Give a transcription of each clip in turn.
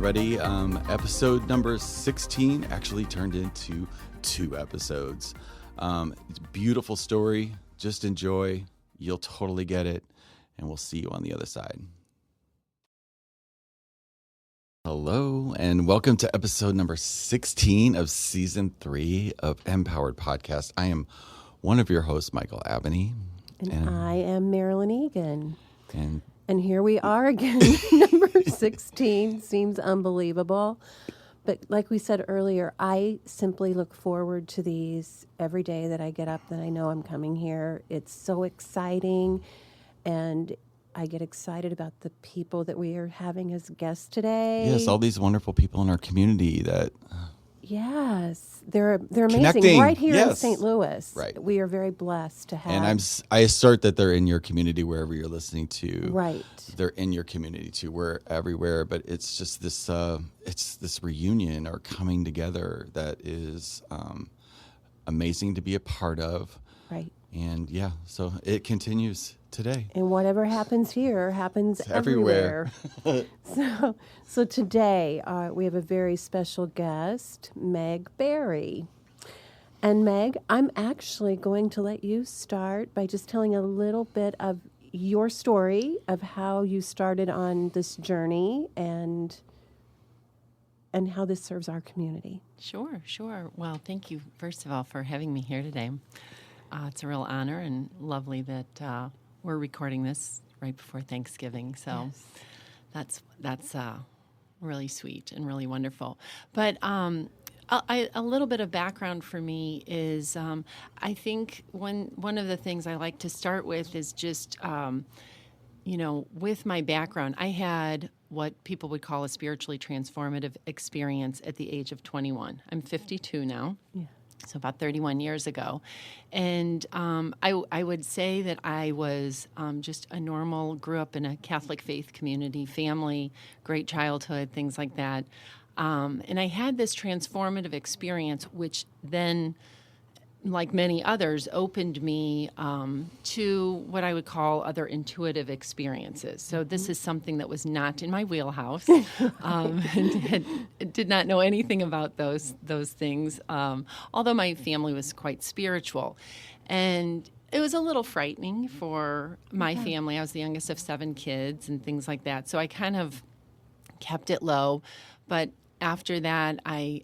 everybody. Episode number 16 actually turned into 2 episodes. It's a beautiful story. Just enjoy. You'll totally get it. And we'll see you on the other side. Hello, and welcome to episode number 16 of season 3 of Empowered Podcast. I am one of your hosts, Michael Abney. And I am Marilyn Egan. And here we are again, number 16. Seems unbelievable. But like we said earlier, I simply look forward to these every day that I get up, that I know I'm coming here. It's so exciting. And I get excited about the people that we are having as guests today. Yes, all these wonderful people in our community that... Yes, they're amazing. Connecting. Right here in Yes. St. Louis. Right. We are very blessed to have. And I assert that they're in your community wherever you're listening to. Right. They're in your community too. We're everywhere, but it's just this it's this reunion or coming together that is amazing to be a part of. Right. And yeah, so it continues today. And whatever happens here happens everywhere. So today we have a very special guest, Meg Berry. And Meg, I'm actually going to let you start by just telling a little bit of your story of how you started on this journey and how this serves our community. Sure. Well, thank you, first of all, for having me here today. It's a real honor and lovely that we're recording this right before Thanksgiving. So yes. that's really sweet and really wonderful. But a little bit of background for me is I think one of the things I like to start with is just, with my background, I had what people would call a spiritually transformative experience at the age of 21. I'm 52 now. Yeah. So about 31 years ago. And I would say that I was just grew up in a Catholic faith community, family, great childhood, things like that. And I had this transformative experience, which then, like many others, opened me to what I would call other intuitive experiences. So this is something that was not in my wheelhouse, and did not know anything about those things, although my family was quite spiritual. And it was a little frightening for my family. I was the youngest of 7 kids and things like that. So I kind of kept it low. But after that, I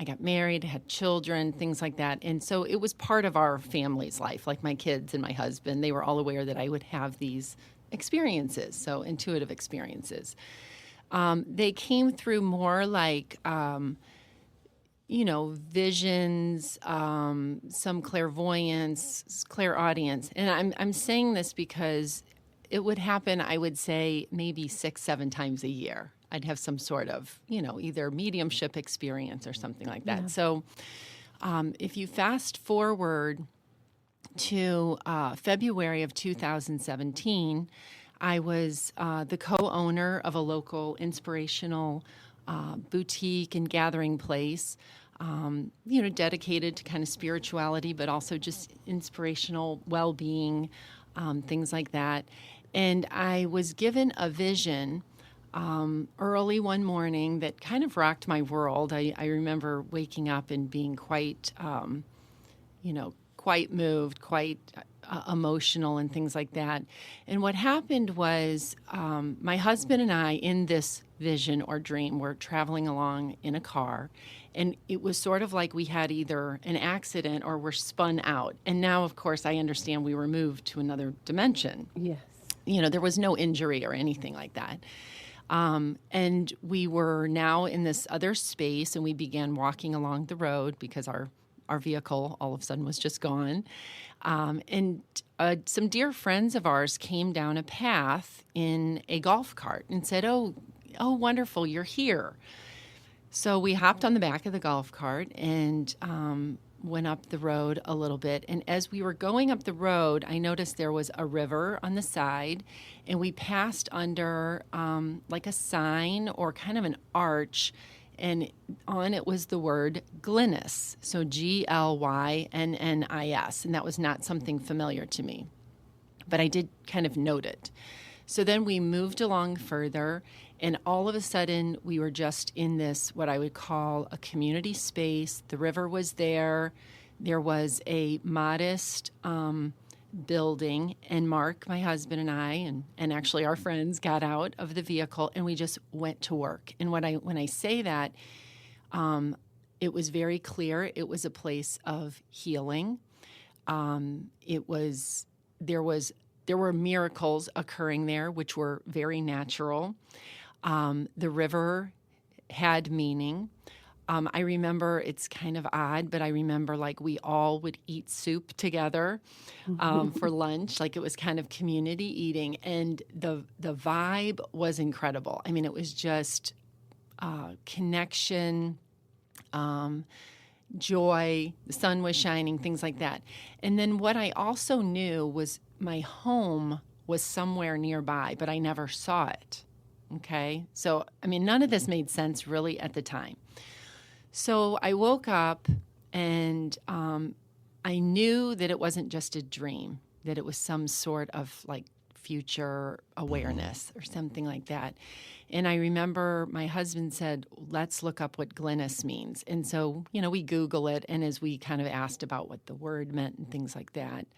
got married, had children, things like that. And so it was part of our family's life, like my kids and my husband. They were all aware that I would have these experiences, so intuitive experiences. They came through more like, visions, some clairvoyance, clairaudience. And I'm saying this because it would happen, I would say, maybe 6-7 times a year. I'd have some sort of, either mediumship experience or something like that. Yeah. So if you fast forward to February of 2017, I was the co-owner of a local inspirational boutique and gathering place, dedicated to kind of spirituality, but also just inspirational well-being, things like that. And I was given a vision early one morning that kind of rocked my world. I remember waking up and being quite moved, quite emotional and things like that. And what happened was my husband and I, in this vision or dream, were traveling along in a car. And it was sort of like we had either an accident or were spun out. And now, of course, I understand we were moved to another dimension. Yes. There was no injury or anything like that. And we were now in this other space, and we began walking along the road because our vehicle all of a sudden was just gone. And some dear friends of ours came down a path in a golf cart and said, oh, wonderful, you're here. So we hopped on the back of the golf cart and went up the road a little bit. And as we were going up the road, I noticed there was a river on the side, and we passed under like a sign or kind of an arch, and on it was the word Glynis, so Glynnis, and that was not something familiar to me, but I did kind of note it. So then we moved along further, And all of a sudden, we were just in this, what I would call a community space. The river was there. There was a modest building. And Mark, my husband, and I, and actually our friends got out of the vehicle, and we just went to work. And when I say that, it was very clear it was a place of healing. There were miracles occurring there, which were very natural. The river had meaning. I remember, it's kind of odd, but I remember like we all would eat soup together for lunch. Like it was kind of community eating, and the vibe was incredible. I mean, it was just connection, joy, the sun was shining, things like that. And then what I also knew was my home was somewhere nearby, but I never saw it. Okay? So, I mean, none of this made sense really at the time. So I woke up and I knew that it wasn't just a dream, that it was some sort of like future awareness or something like that. And I remember my husband said, let's look up what Glynis means. And so, we Google it. And as we kind of asked about what the word meant and things like that,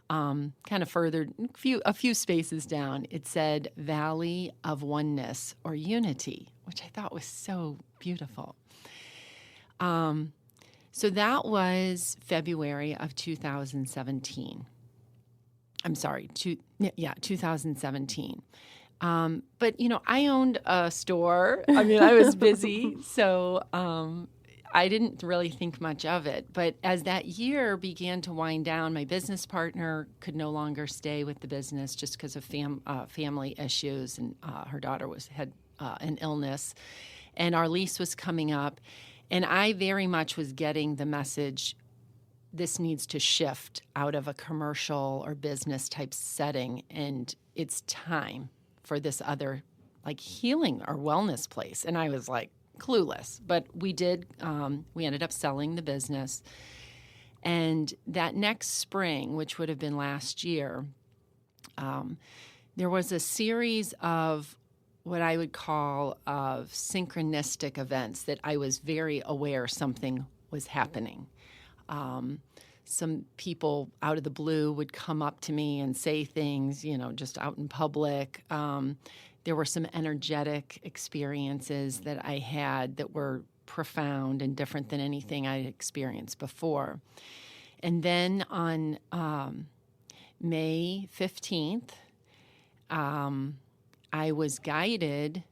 kind of further, a few spaces down, it said Valley of Oneness or Unity, which I thought was so beautiful. So that was February of 2017. I'm sorry, 2017. But, I owned a store. I mean, I was busy, so I didn't really think much of it. But as that year began to wind down, my business partner could no longer stay with the business just because of family issues, and her daughter had an illness, and our lease was coming up. And I very much was getting the message, this needs to shift out of a commercial or business type setting, and it's time for this other like healing or wellness place. And I was like clueless, but we did, we ended up selling the business. And that next spring, which would have been last year, there was a series of what I would call of synchronistic events that I was very aware something was happening. Some people out of the blue would come up to me and say things, just out in public. There were some energetic experiences that I had that were profound and different than anything I'd experienced before. And then on May 15th, I was guided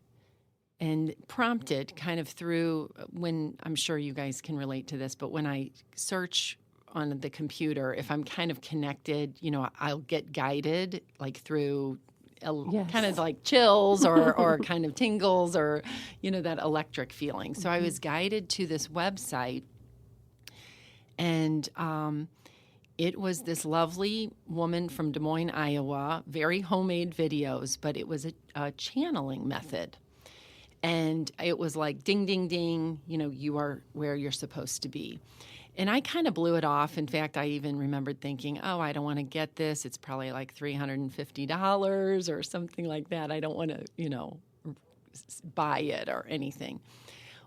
and prompted kind of through, when I'm sure you guys can relate to this, but when I search on the computer, if I'm kind of connected, I'll get guided like through kind of like chills or kind of tingles or, that electric feeling. So I was guided to this website, and it was this lovely woman from Des Moines, Iowa, very homemade videos, but it was a channeling method. And it was like, ding, ding, ding, you are where you're supposed to be. And I kind of blew it off. In fact, I even remembered thinking, I don't want to get this. It's probably like $350 or something like that. I don't want to, buy it or anything.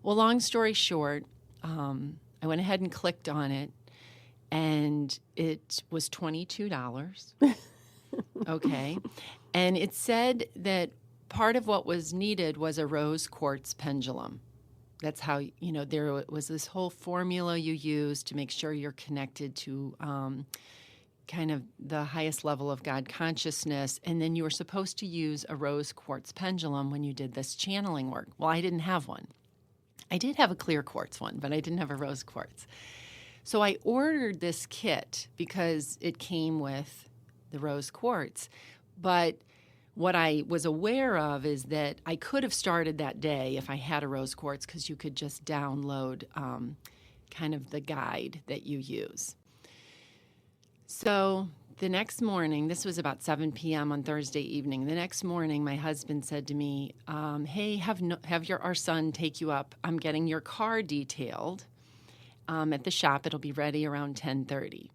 Well, long story short, I went ahead and clicked on it, and it was $22. Okay. And it said that part of what was needed was a rose quartz pendulum. That's how, there was this whole formula you use to make sure you're connected to kind of the highest level of God consciousness. And then you were supposed to use a rose quartz pendulum when you did this channeling work. Well, I didn't have one. I did have a clear quartz one, but I didn't have a rose quartz. So I ordered this kit because it came with the rose quartz. But what I was aware of is that I could have started that day if I had a rose quartz, because you could just download kind of the guide that you use. So the next morning, this was about 7 p.m. on Thursday evening. The next morning, my husband said to me, hey, have our son take you up. I'm getting your car detailed at the shop. It'll be ready around 10:30.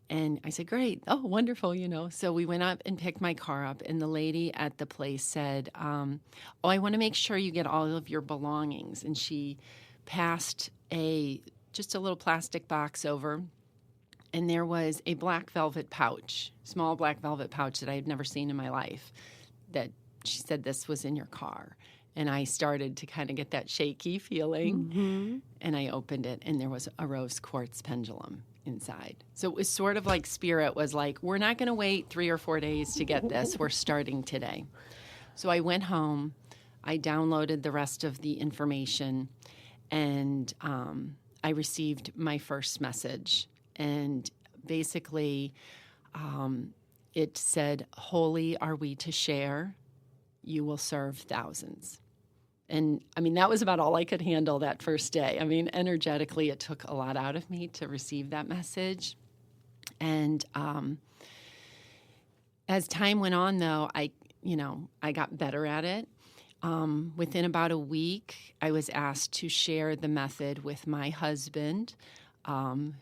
And I said, great. Oh, wonderful, So we went up and picked my car up, and the lady at the place said, oh, I want to make sure you get all of your belongings. And she passed just a little plastic box over, and there was a black velvet pouch, small black velvet pouch that I had never seen in my life, that she said, this was in your car. And I started to kind of get that shaky feeling, and I opened it, and there was a rose quartz pendulum inside. So it was sort of like Spirit was like, we're not going to wait 3 or 4 days to get this. We're starting today. So I went home. I downloaded the rest of the information, and I received my first message. And basically, it said, holy are we to share. You will serve thousands. And I mean, that was about all I could handle that first day. I mean, energetically, it took a lot out of me to receive that message. And as time went on, though, I got better at it. Within about a week, I was asked to share the method with my husband,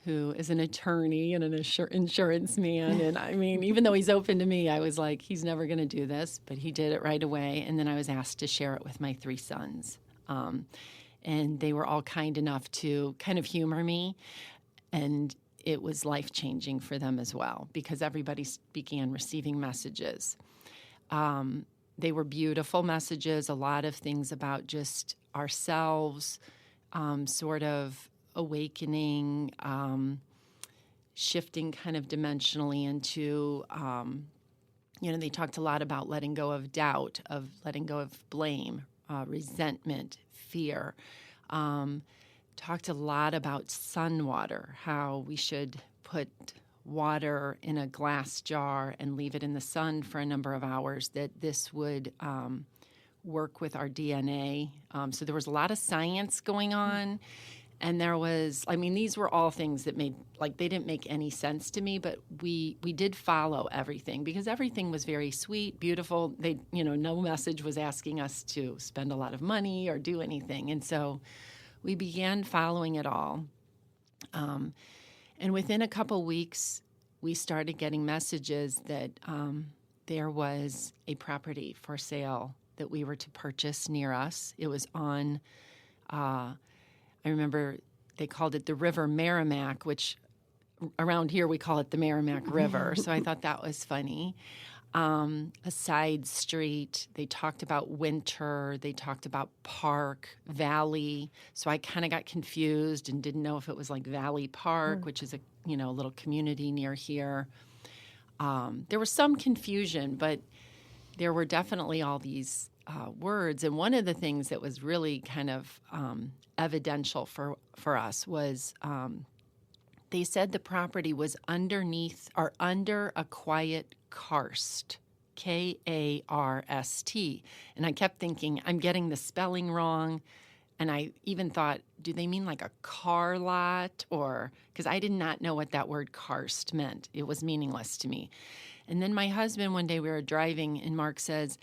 who is an attorney and an insurance man. And I mean, even though he's open to me, I was like, he's never going to do this, but he did it right away. And then I was asked to share it with my 3 sons. And they were all kind enough to kind of humor me. And it was life-changing for them as well, because everybody began receiving messages. They were beautiful messages, a lot of things about just ourselves, sort of awakening, shifting kind of dimensionally into, they talked a lot about letting go of doubt, of letting go of blame, resentment, fear. Talked a lot about sun water, how we should put water in a glass jar and leave it in the sun for a number of hours, that this would work with our DNA. So there was a lot of science going on. And there was, these were all things that they didn't make any sense to me, but we did follow everything, because everything was very sweet, beautiful. No message was asking us to spend a lot of money or do anything. And so we began following it all. And within a couple weeks, we started getting messages that there was a property for sale that we were to purchase near us. It was on, I remember they called it the River Merrimack, which around here we call it the Merrimack River. So I thought that was funny. A side street. They talked about winter. They talked about park, valley. So I kind of got confused and didn't know if it was like Valley Park, which is a little community near here. There was some confusion, but there were definitely all these words. And one of the things that was really kind of evidential for us was they said the property was underneath or under a quiet karst, Karst. And I kept thinking, I'm getting the spelling wrong. And I even thought, do they mean like a car lot? Or because I did not know what that word karst meant. It was meaningless to me. And then my husband, one day we were driving, and Mark says,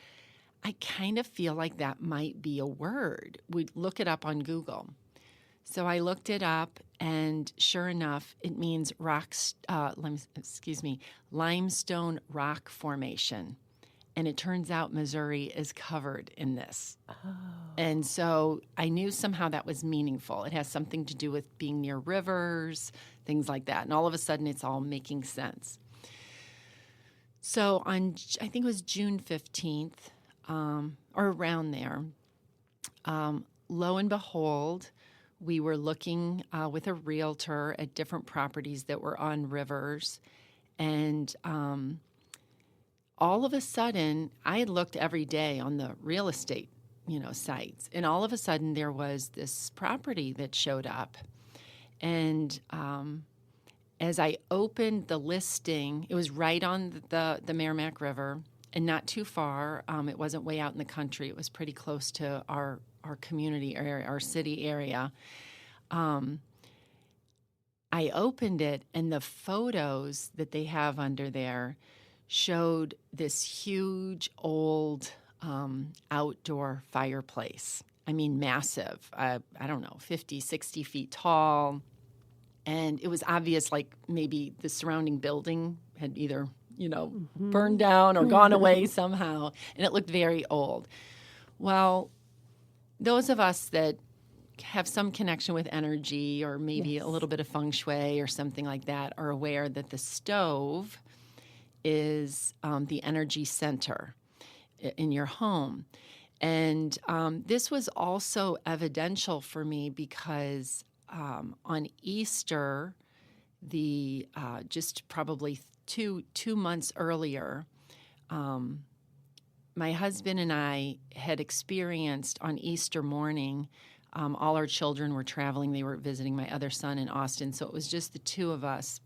I kind of feel like that might be a word. We'd look it up on Google. So I looked it up, and sure enough, it means limestone rock formation. And it turns out Missouri is covered in this. Oh. And so I knew somehow that was meaningful. It has something to do with being near rivers, things like that. And all of a sudden, it's all making sense. So on, I think it was June 15th, or around there, lo and behold, we were looking with a realtor at different properties that were on rivers. And all of a sudden, I had looked every day on the real estate, sites. And all of a sudden, there was this property that showed up. And as I opened the listing, it was right on the Merrimack River and not too far. It wasn't way out in the country. It was pretty close to our community area, our city area. I opened it, and the photos that they have under there showed this huge old outdoor fireplace. I mean, massive. I don't know, 50, 60 feet tall. And it was obvious, like maybe the surrounding building had either, burned down or gone away somehow. And it looked very old. Well, those of us that have some connection with energy or maybe a little bit of feng shui or something like that are aware that the stove is the energy center in your home. And this was also evidential for me because on Easter, just probably two months earlier, my husband and I had experienced on Easter morning, all our children were traveling. They were visiting my other son in Austin, so it was just the two of us.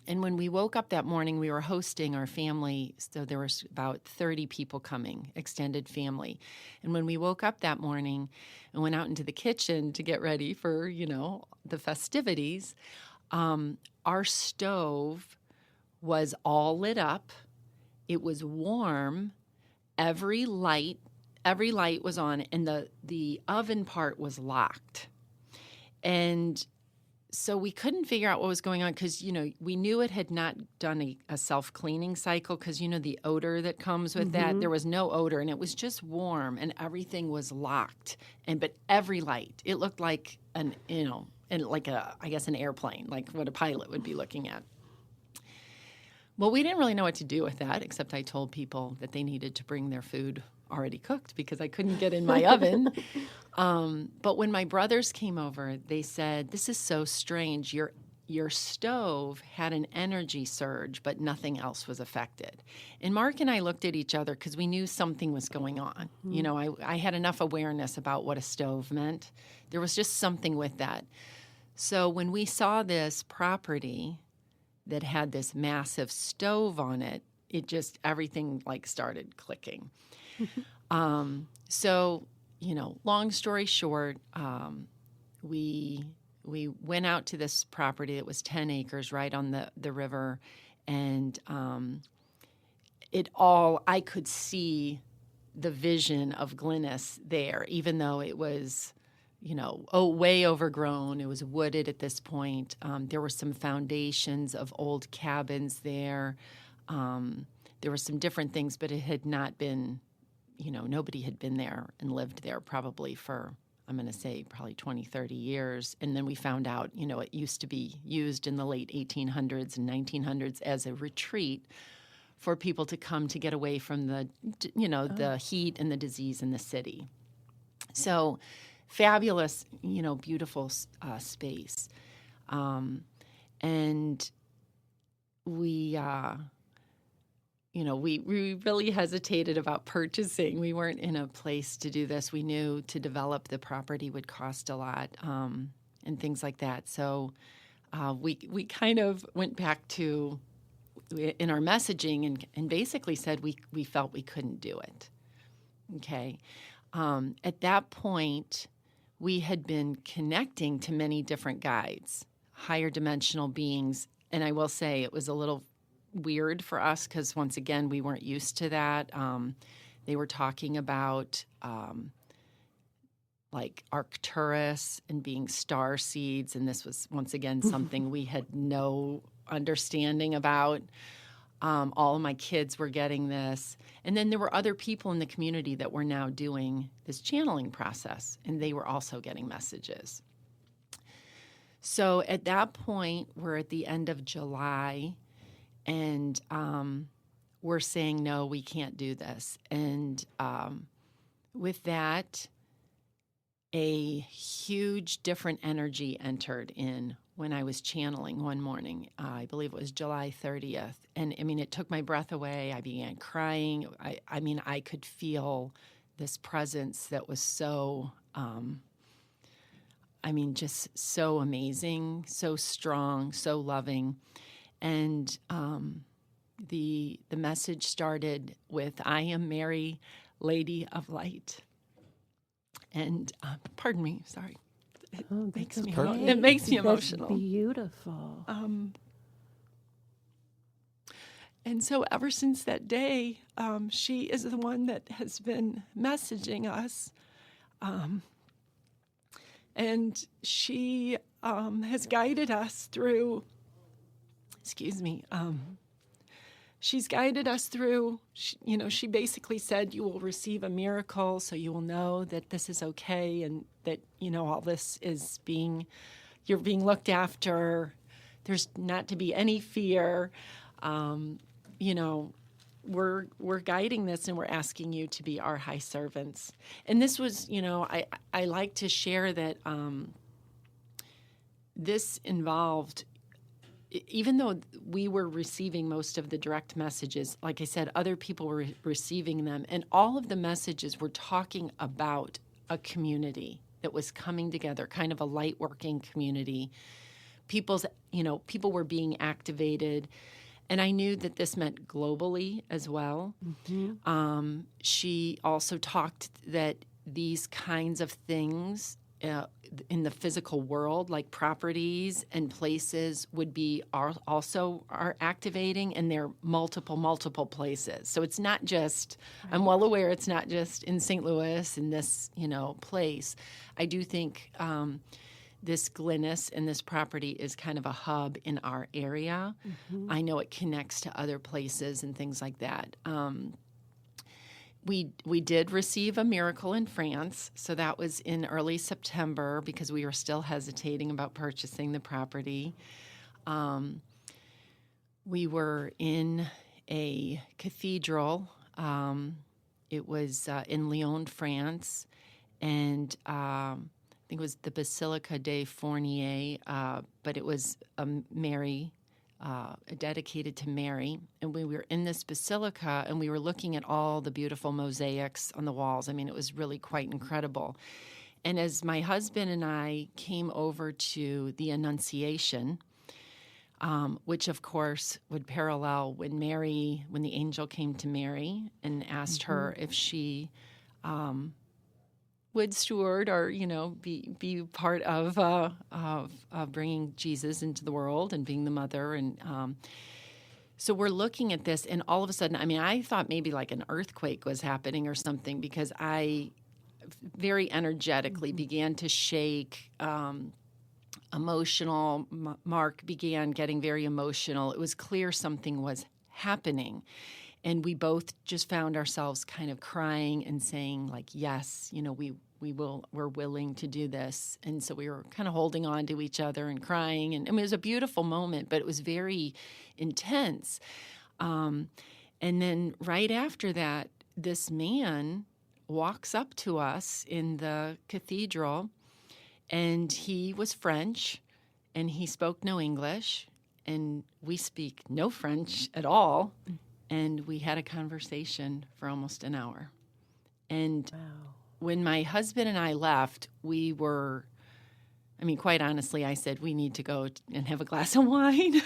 And when we woke up that morning, we were hosting our family, so there was about 30 people coming, extended family. And when we woke up that morning and went out into the kitchen to get ready for, the festivities, our stove was all lit up. It was warm. Every light was on, and the oven part was locked. And so we couldn't figure out what was going on because, we knew it had not done a self-cleaning cycle because, the odor that comes with that. There was no odor, and it was just warm, and everything was locked. But every light, it looked like an airplane, like what a pilot would be looking at. Well, we didn't really know what to do with that, except I told people that they needed to bring their food already cooked because I couldn't get in my oven. But when my brothers came over, they said, "This is so strange. Your stove had an energy surge, but nothing else was affected." And Mark and I looked at each other because we knew something was going on. I had enough awareness about what a stove meant. There was just something with that. So when we saw this property that had this massive stove on it, everything started clicking. So, long story short, we went out to this property that was 10 acres right on the river, and I could see the vision of Glynis there, even though it was, way overgrown. It was wooded at this point. There were some foundations of old cabins there. There were some different things, but it had not been, nobody had been there and lived there probably for, I'm going to say, probably 20, 30 years. And then we found out, it used to be used in the late 1800s and 1900s as a retreat for people to come to get away from the heat and the disease in the city. So fabulous, beautiful space. And we really hesitated about purchasing. We weren't in a place to do this. We knew to develop the property would cost a lot and things like that. So we kind of went back to in our messaging and basically said we felt we couldn't do it. Okay. At that point, we had been connecting to many different guides, higher dimensional beings, and I will say it was a little weird for us because, once again, we weren't used to that. They were talking about like Arcturus and being star seeds, and this was, once again, something we had no understanding about. All of my kids were getting this. And then there were other people in the community that were now doing this channeling process, and they were also getting messages. So at that point, we're at the end of July, and we're saying, no, we can't do this. And with that, a huge different energy entered in when I was channeling one morning. I believe it was July 30th. And it took my breath away. I began crying. I could feel this presence that was so, just so amazing, so strong, so loving. And the message started with, "I am Mary, Lady of Light." And pardon me, sorry. It makes me emotional. That's beautiful. And so ever since that day, she is the one that has been messaging us And she has guided us through, she's guided us through, she basically said, you will receive a miracle, so you will know that this is okay and that, all this is you're being looked after. There's not to be any fear. We're guiding this, and we're asking you to be our high servants. And this was, I like to share that this involved, even though we were receiving most of the direct messages, like I said, other people were receiving them, and all of the messages were talking about a community that was coming together, kind of a light working community. People were being activated. And I knew that this meant globally as well. Mm-hmm. She also talked that these kinds of things in the physical world, like properties and places, also are activating, and they're multiple places. So it's not just, right. I'm well aware it's not just in St. Louis in this, place. I do think this Glennis and this property is kind of a hub in our area. Mm-hmm. I know it connects to other places and things like that. We did receive a miracle in France, so that was in early September because we were still hesitating about purchasing the property. We were in a cathedral. It was in Lyon, France, and I think it was the Basilica des Fourniers, but it was Mary, dedicated to Mary. And we were in this basilica, and we were looking at all the beautiful mosaics on the walls. I mean, it was really quite incredible. And as my husband and I came over to the Annunciation, which of course would parallel when the angel came to Mary and asked mm-hmm. her if she would steward or be part of bringing Jesus into the world and being the mother. And so we're looking at this, and all of a sudden, I thought maybe like an earthquake was happening or something, because I very energetically mm-hmm. began to shake. Emotional. Mark began getting very emotional. It was clear something was happening. And we both just found ourselves kind of crying and saying, like, yes, we're willing to do this. And so we were kind of holding on to each other and crying. And it was a beautiful moment, but it was very intense. And then right after that, this man walks up to us in the cathedral, and he was French, and he spoke no English, and we speak no French at all. And we had a conversation for almost an hour. And wow. When my husband and I left, we were, quite honestly, I said, we need to go and have a glass of wine.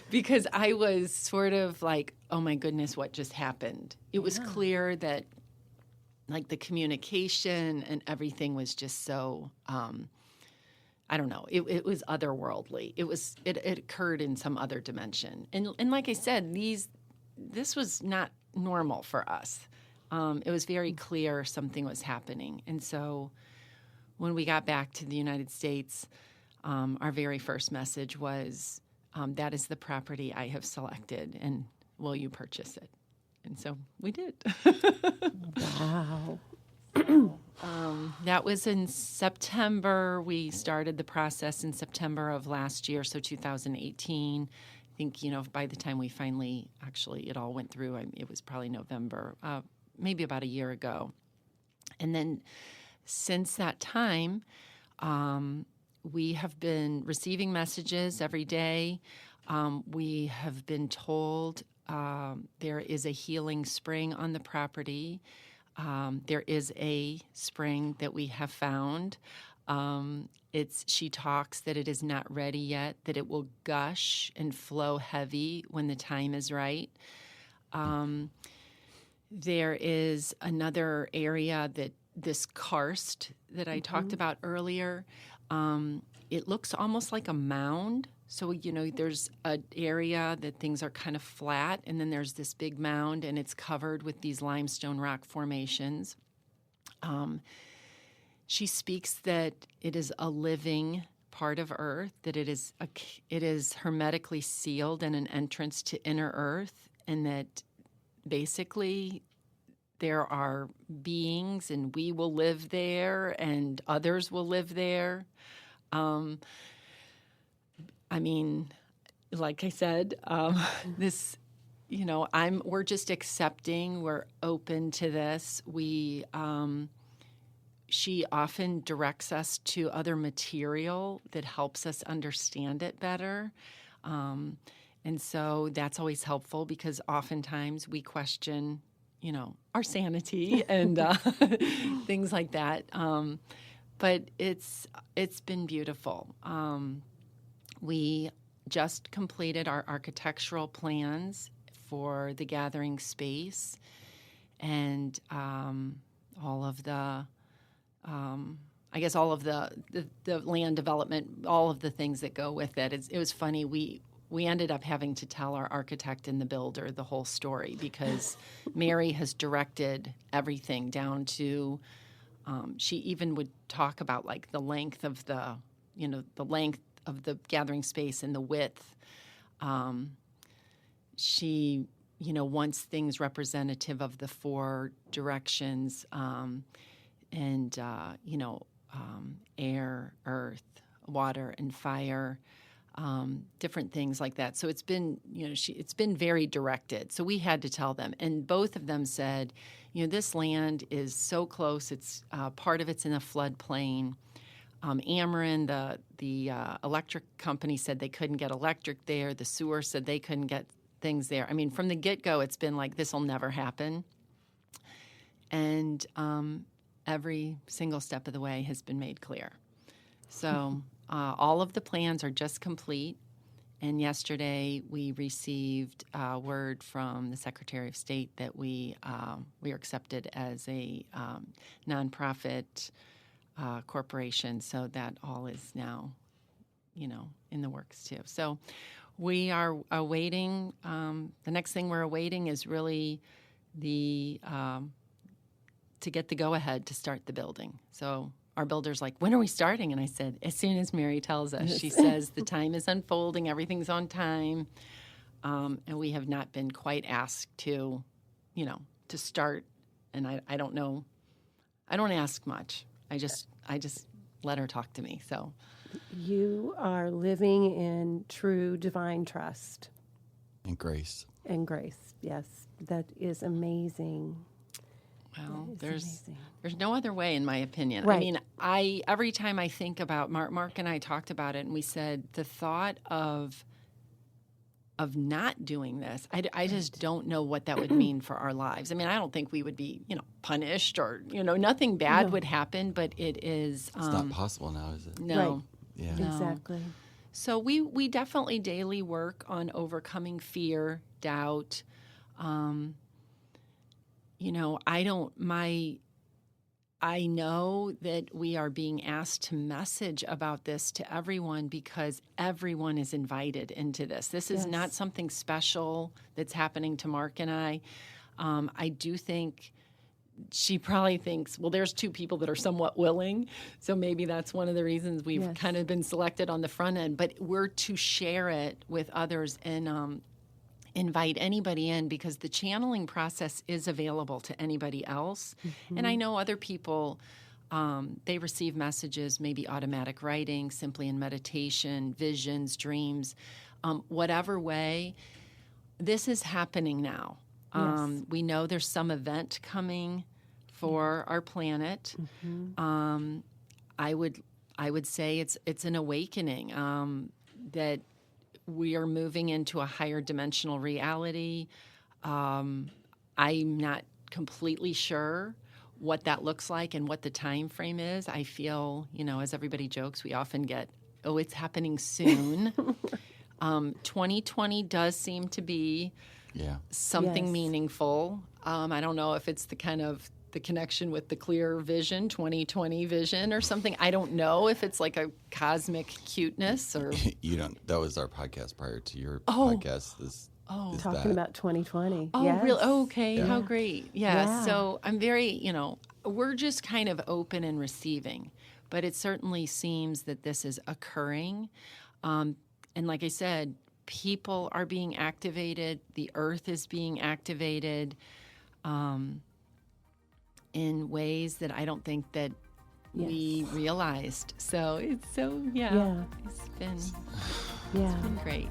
Because I was sort of like, oh my goodness, what just happened? It was clear that like the communication and everything was just so, I don't know. It was otherworldly. It occurred in some other dimension. And like I said, this was not normal for us. It was very clear something was happening. And so when we got back to the United States, our very first message was, that is the property I have selected, and will you purchase it? And so we did. Wow. That was in September. We started the process in September of last year, so 2018. I think, by the time we finally, it all went through, it was probably November, maybe about a year ago. And then since that time, we have been receiving messages every day. We have been told there is a healing spring on the property. There is a spring that we have found. She talks that it is not ready yet, that it will gush and flow heavy when the time is right. There is another area that this karst that I talked about earlier. It looks almost like a mound. So, there's an area that things are kind of flat, and then there's this big mound, and it's covered with these limestone rock formations. she speaks that it is a living part of Earth, that it is hermetically sealed and an entrance to inner Earth, and that basically there are beings and we will live there and others will live there. I mean, like I said, this, we're just accepting, we're open to this. She often directs us to other material that helps us understand it better. And so that's always helpful because oftentimes we question, our sanity and things like that. But it's been beautiful. We just completed our architectural plans for the gathering space and all of the the land development, all of the things that go with it. It was funny. We ended up having to tell our architect and the builder the whole story because Mary has directed everything down to. She even would talk about like the length of the length of the gathering space and the width. She wants things representative of the four directions. Air, earth, water, and fire, different things like that. So it's been, it's been very directed. So we had to tell them, and both of them said, this land is so close. It's part of it's in a floodplain. Ameren, the electric company, said they couldn't get electric there. The sewer said they couldn't get things there. I mean, from the get-go, it's been like this will never happen, and every single step of the way has been made clear. So all of the plans are just complete. And yesterday we received word from the Secretary of State that we are accepted as a nonprofit corporation. So that all is now, in the works too. So we are awaiting. The next thing we're awaiting is really to get the go-ahead to start the building. So our builder's like, when are we starting? And I said, as soon as Mary tells us. She says the time is unfolding, everything's on time, and we have not been quite asked to start. And I don't know. I don't ask much. I just let her talk to me. So you are living in true divine trust. And grace. And grace, yes. That is amazing. Well, there's no other way, in my opinion. Right. I mean, every time I think about Mark and I talked about it, and we said the thought of not doing this, I just don't know what that would mean for our lives. I mean, I don't think we would be, punished or, nothing bad would happen, but it is. It's not possible now, is it? No. Right. Yeah. No. Exactly. So we definitely daily work on overcoming fear, doubt. I know that we are being asked to message about this to everyone because everyone is invited into this. This is not something special that's happening to Mark and I. I do think she probably thinks, well, there's two people that are somewhat willing, so maybe that's one of the reasons we've kind of been selected on the front end. But we're to share it with others and invite anybody in because the channeling process is available to anybody else. Mm-hmm. And I know other people, they receive messages, maybe automatic writing, simply in meditation, visions, dreams, whatever way. This is happening now. We know there's some event coming for our planet. Mm-hmm. I would say it's an awakening that we are moving into a higher dimensional reality. I'm not completely sure what that looks like and what the time frame is. I feel, as everybody jokes, we often get, oh, it's happening soon. 2020 does seem to be something meaningful. I don't know if it's the connection with the clear vision, 2020 vision or something. I don't know if it's like a cosmic cuteness or... You don't... That was our podcast prior to your podcast. Is talking about 2020. Oh, yes. really? Oh, okay. Yeah. How great. Yeah. So I'm very, we're just kind of open and receiving, but it certainly seems that this is occurring. And like I said, people are being activated, the earth is being activated in ways that I don't think that we realized. So it's it's been great.